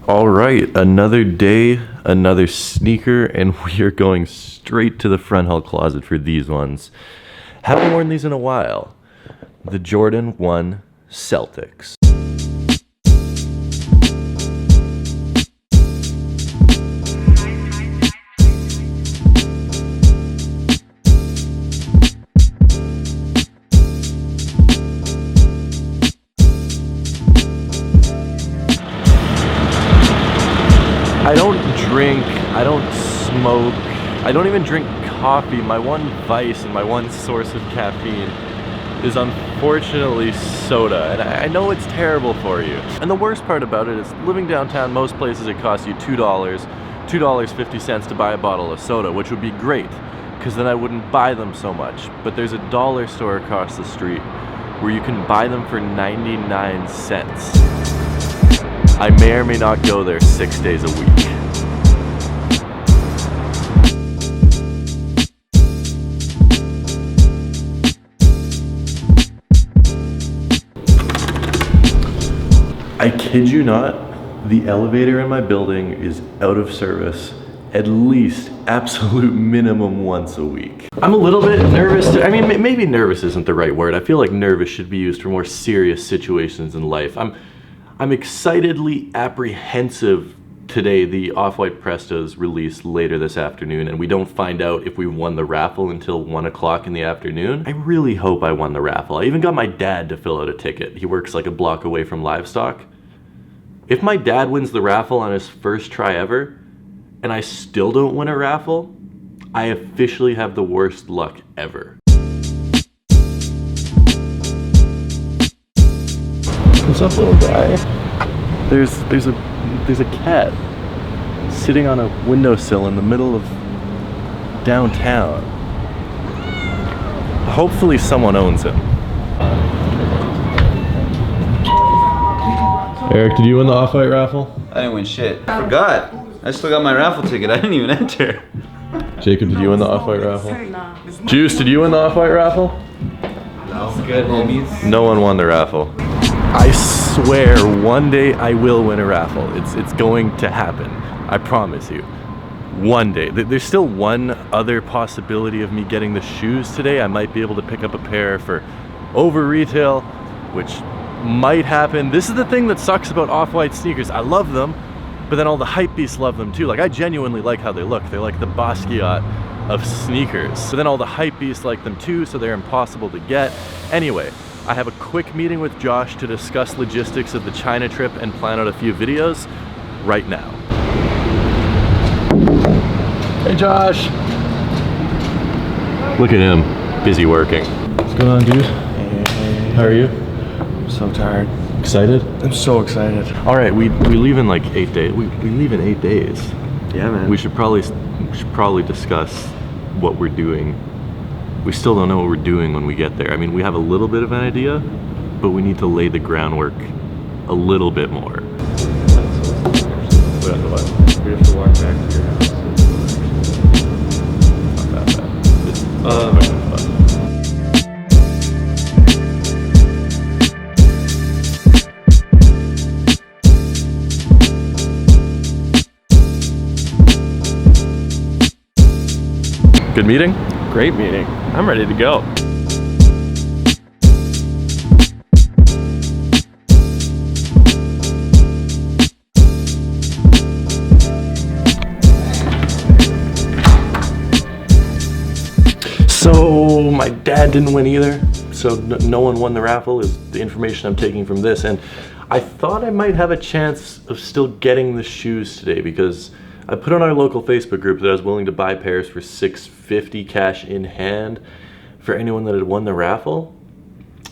All right, another day, another sneaker, and we are going straight to the front hall closet for these ones. Haven't worn these in a while. The Jordan 1 Celtics. I don't drink, I don't smoke, I don't even drink coffee. My one vice and my one source of caffeine is unfortunately soda, and I know it's terrible for you. And the worst part about it is living downtown, most places it costs you $2.50 to buy a bottle of soda, which would be great, because then I wouldn't buy them so much. But there's a dollar store across the street where you can buy them for 99 cents. I may or may not go there 6 days a week. I kid you not, the elevator in my building is out of service at least absolute minimum once a week. I'm a little bit nervous. I mean, maybe nervous isn't the right word. I feel like nervous should be used for more serious situations in life. I'm excitedly apprehensive today. The Off White Presto is released later this afternoon, and we don't find out if we won the raffle until 1 o'clock in the afternoon. I really hope I won the raffle. I even got my dad to fill out a ticket. He works like a block away from Livestock. If my dad wins the raffle on his first try ever, and I still don't win a raffle, I officially have the worst luck ever. What's up, little guy? There's a cat sitting on a windowsill in the middle of downtown. Hopefully someone owns him. Eric, did you win the Off White raffle? I didn't win shit. I forgot. I still got my raffle ticket. I didn't even enter. Jacob, did you win the Off White raffle? No. Juice, did you win the Off White raffle? No. Good, homies. No one won the raffle. I swear one day I will win a raffle. It's going to happen. I promise you. One day. There's still one other possibility of me getting the shoes today. I might be able to pick up a pair for over retail, which might happen. This is the thing that sucks about Off-White sneakers. I love them, but then all the Hypebeasts love them too. Like, I genuinely like how they look. They're like the Basquiat of sneakers. So then all the Hypebeasts like them too, so they're impossible to get. Anyway, I have a quick meeting with Josh to discuss logistics of the China trip and plan out a few videos right now. Hey Josh! Look at him, busy working. What's going on, dude? Hey. How are you? I'm so tired. Excited? I'm so excited. All right, we leave in like 8 days. We leave in 8 days. Yeah, man. We should probably discuss what we're doing. We still don't know what we're doing when we get there. I mean, we have a little bit of an idea, but we need to lay the groundwork a little bit more. We have to walk back to your house. Not that bad. Good meeting? Great meeting. I'm ready to go. So my dad didn't win either, so no one won the raffle is the information I'm taking from this, and I thought I might have a chance of still getting the shoes today because I put on our local Facebook group that I was willing to buy pairs for $650 cash in hand for anyone that had won the raffle.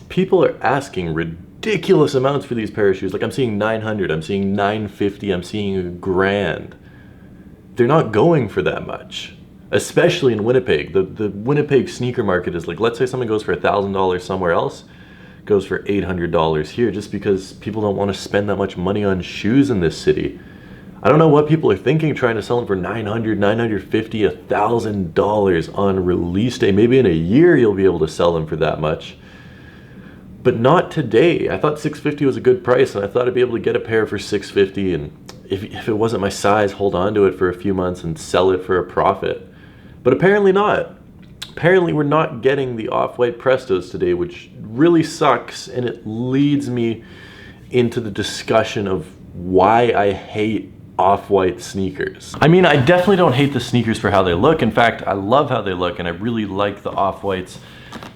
People are asking ridiculous amounts for these pair of shoes. Like, I'm seeing $900, I'm seeing $950, I'm seeing $1,000. They're not going for that much, especially in Winnipeg. The Winnipeg sneaker market is like, let's say something goes for $1,000 somewhere else, goes for $800 here, just because people don't want to spend that much money on shoes in this city. I don't know what people are thinking trying to sell them for $900, $950, $1,000 on release day. Maybe in a year you'll be able to sell them for that much. But not today. I thought $650 was a good price, and I thought I'd be able to get a pair for $650, and if it wasn't my size, hold on to it for a few months and sell it for a profit. But apparently not. Apparently we're not getting the Off White Prestos today, which really sucks, and it leads me into the discussion of why I hate Off-White sneakers. I mean, I definitely don't hate the sneakers for how they look. In fact, I love how they look, and I really like the Off-Whites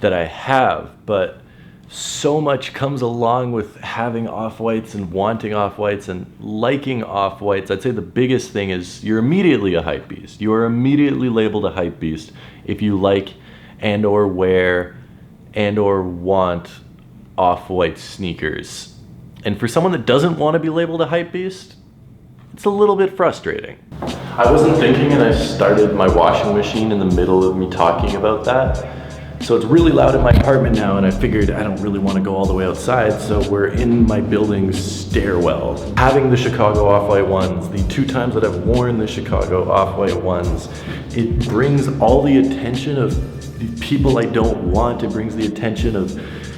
that I have, but so much comes along with having Off-Whites and wanting Off-Whites and liking Off-Whites. I'd say the biggest thing is you're immediately a Hypebeast. You are immediately labeled a Hypebeast if you like and or wear and or want Off-White sneakers. And for someone that doesn't want to be labeled a Hypebeast, it's a little bit frustrating. I wasn't thinking, and I started my washing machine in the middle of me talking about that. So it's really loud in my apartment now, and I figured I don't really want to go all the way outside, so we're in my building's stairwell. Having the Chicago Off-White ones, the 2 times that I've worn the Chicago Off-White ones, it brings all the attention of the people I don't want. It brings the attention of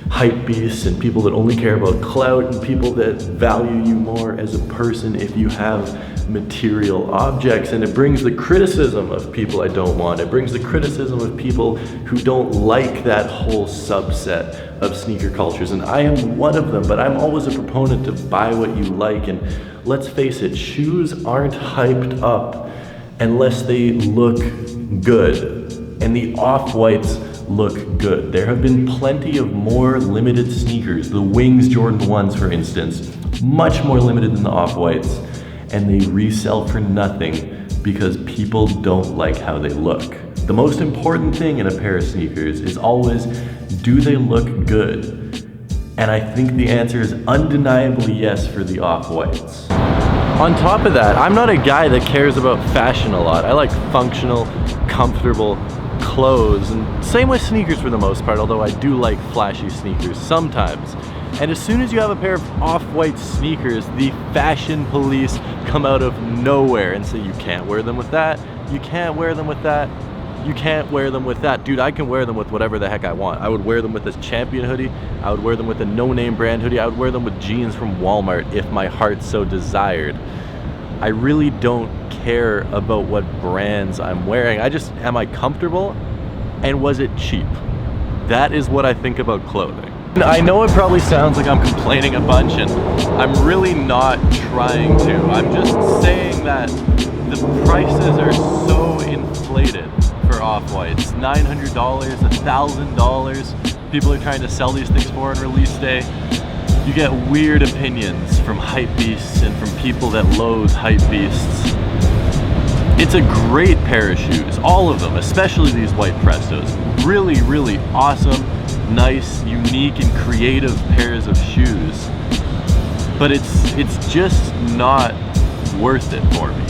Hypebeasts and people that only care about clout and people that value you more as a person if you have material objects, and it brings the criticism of people I don't want. It brings the criticism of people who don't like that whole subset of sneaker cultures, and I am one of them, but I'm always a proponent of buy what you like. And let's face it, shoes aren't hyped up unless they look good, and the Off-Whites look good. There have been plenty of more limited sneakers, the Wings Jordan 1s for instance, much more limited than the Off-Whites, and they resell for nothing because people don't like how they look. The most important thing in a pair of sneakers is always, do they look good? And I think the answer is undeniably yes for the Off-Whites. On top of that, I'm not a guy that cares about fashion a lot. I like functional, comfortable clothes, and same with sneakers for the most part, although I do like flashy sneakers sometimes. And as soon as you have a pair of Off-White sneakers, the fashion police come out of nowhere and say, you can't wear them with that, you can't wear them with that, you can't wear them with that. Dude, I can wear them with whatever the heck I want. I would wear them with this Champion hoodie, I would wear them with a no-name brand hoodie, I would wear them with jeans from Walmart if my heart so desired. I really don't care about what brands I'm wearing. Am I comfortable, and was it cheap? That is what I think about clothing. I know it probably sounds like I'm complaining a bunch, and I'm really not trying to. I'm just saying that the prices are so inflated for Off-Whites. $900, $1,000, people are trying to sell these things for on release day. You get weird opinions from Hypebeasts and from people that loathe Hypebeasts. It's a great pair of shoes, all of them, especially these white Prestos. Really, really awesome, nice, unique, and creative pairs of shoes. But it's just not worth it for me.